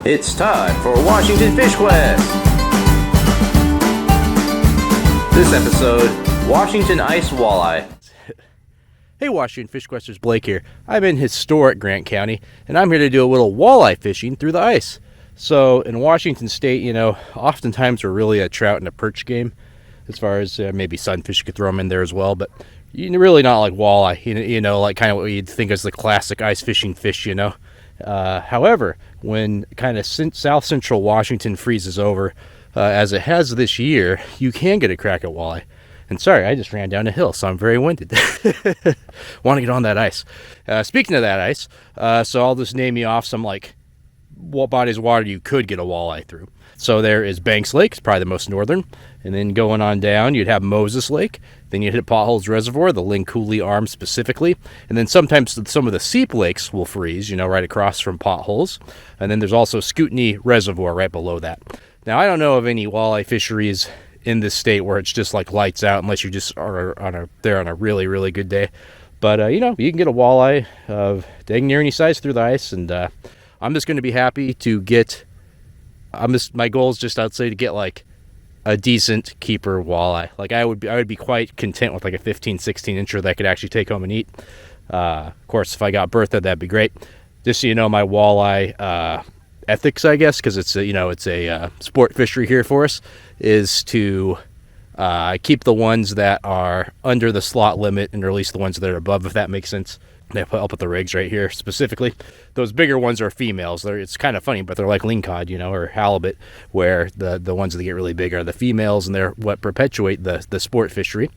It's time for Washington Fish Quest! This episode, Washington Ice Walleye. Hey Washington Fish Questers, Blake here. I'm in historic Grant County, and I'm here to do a little walleye fishing through the ice. So in Washington State, oftentimes we're really a trout and a perch game, as far as maybe sunfish, you could throw them in there as well, but you're really not like walleye, like kind of what you'd think is the classic ice fishing fish, However, when kind of south central Washington freezes over, as it has this year, you can get a crack at walleye. And sorry, I just ran down a hill, so I'm very winded. Want to get on that ice. Speaking of that ice, so I'll just name you off some what bodies of water you could get a walleye through. So there is Banks Lake, it's probably the most northern, and then going on down, you'd have Moses Lake, then you'd hit Potholes Reservoir, the Lincooley Arm specifically, and then sometimes some of the seep lakes will freeze, right across from Potholes, and then there's also Scootney Reservoir right below that. Now, I don't know of any walleye fisheries in this state where it's just like lights out, unless you just are there on a really, really good day. But, you can get a walleye of dang near any size through the ice, and I'm just going to be happy to get... my goal is just, I'd say, to get a decent keeper walleye. I would be quite content with a 15, 16 incher that I could actually take home and eat. Of course, if I got Bertha, that'd be great. Just so you know, my walleye ethics, I guess, because it's a sport fishery here for us, is to keep the ones that are under the slot limit and release the ones that are above, if that makes sense. I'll put the rigs right here specifically. Those bigger ones are females. It's kind of funny, but they're like lingcod, or halibut, where the ones that get really big are the females, and they're what perpetuate the sport fishery.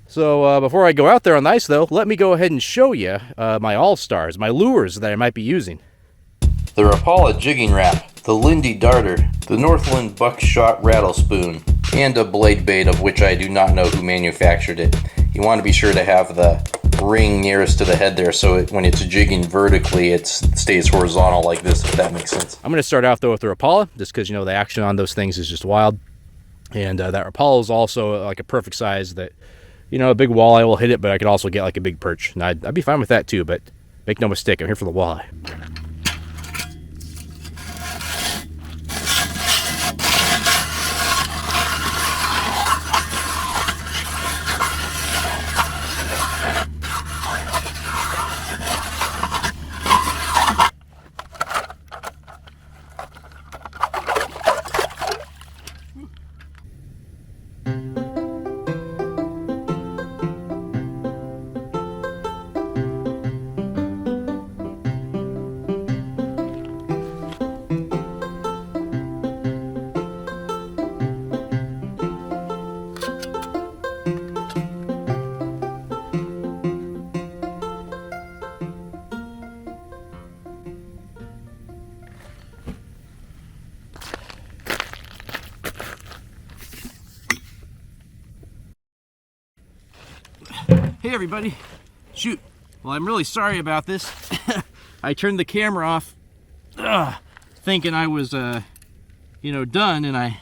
So before I go out there on the ice, though, let me go ahead and show you my all-stars, my lures that I might be using. The Rapala Jigging Rap, the Lindy Darter, the Northland Buckshot Rattle Spoon, and a blade bait of which I do not know who manufactured it. You want to be sure to have the ring nearest to the head there, so when it's jigging vertically, it stays horizontal like this, if that makes sense. I'm going to start out, though, with the Rapala, just because, the action on those things is just wild. And that Rapala is also a perfect size that, a big walleye will hit it, but I could also get a big perch. And I'd be fine with that, too, but make no mistake, I'm here for the walleye. Hey everybody, shoot, well I'm really sorry about this. I turned the camera off thinking I was done, and I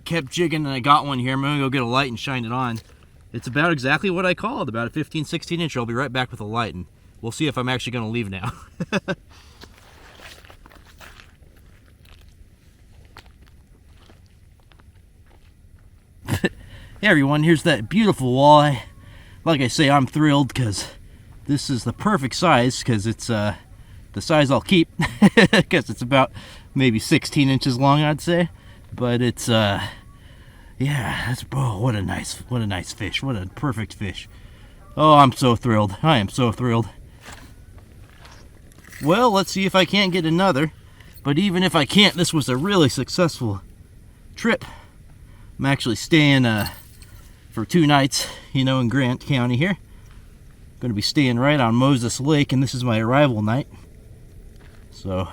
kept jigging, and I got one here. I'm gonna go get a light and shine it on. It's about exactly what I called, about a 15, 16 inch. I'll be right back with a light, and we'll see if I'm actually gonna leave now. Hey everyone, here's that beautiful walleye. Like I say, I'm thrilled because this is the perfect size, because it's the size I'll keep, because it's about maybe 16 inches long, I'd say. But it's yeah, what a nice fish, what a perfect fish. Oh, I'm so thrilled. I am so thrilled. Well, let's see if I can't get another. But even if I can't, this was a really successful trip. I'm actually staying for 2 nights, in Grant County here. I'm going to be staying right on Moses Lake, and this is my arrival night. So,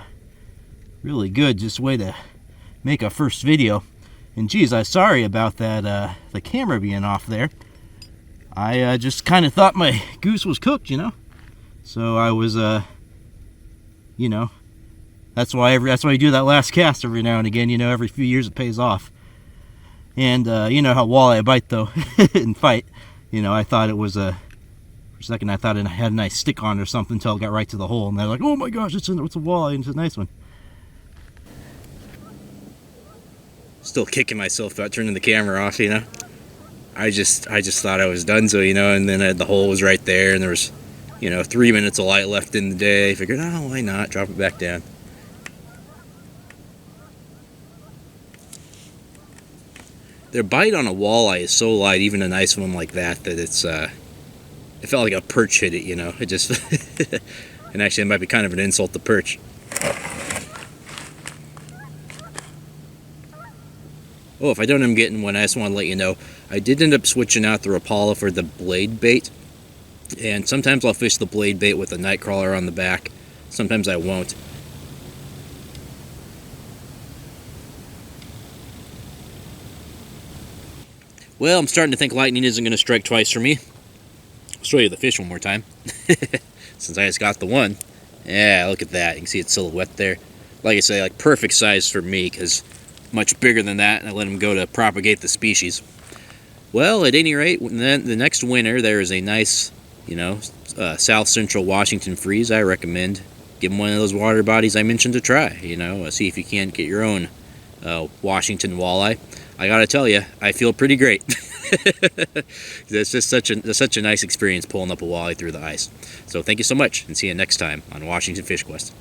really good, just way to make a first video. And geez, I'm sorry about that, the camera being off there. I just kind of thought my goose was cooked, So I was, that's why you do that last cast every now and again, every few years it pays off. And you know how walleye bite though and fight. I thought it was for a second I thought it had a nice stick on or something until it got right to the hole, and they're like, oh my gosh, it's a walleye, and it's a nice one. Still kicking myself about turning the camera off, you know. I just thought I was done, so, you know, and then the hole was right there, and there was, you know, 3 minutes of light left in the day. I figured, oh, why not? Drop it back down. Their bite on a walleye is so light, even a nice one like that, that it's, it felt like a perch hit it, you know. It just, and actually it might be kind of an insult to perch. Oh, if I don't end up getting one, I just want to let you know, I did end up switching out the Rapala for the blade bait. And sometimes I'll fish the blade bait with a night crawler on the back. Sometimes I won't. Well, I'm starting to think lightning isn't going to strike twice for me. I'll show you the fish one more time. Since I just got the one. Yeah, look at that. You can see its silhouette there. Like I say, like perfect size for me, because much bigger than that, and I let him go to propagate the species. Well, at any rate, the next winter there is a nice, you know, south central Washington freeze. I recommend give them one of those water bodies I mentioned to try. You know, see if you can't get your own Washington walleye. I gotta tell you, I feel pretty great. It's just such a nice experience pulling up a walleye through the ice. So thank you so much, and see you next time on Washington Fish Quest.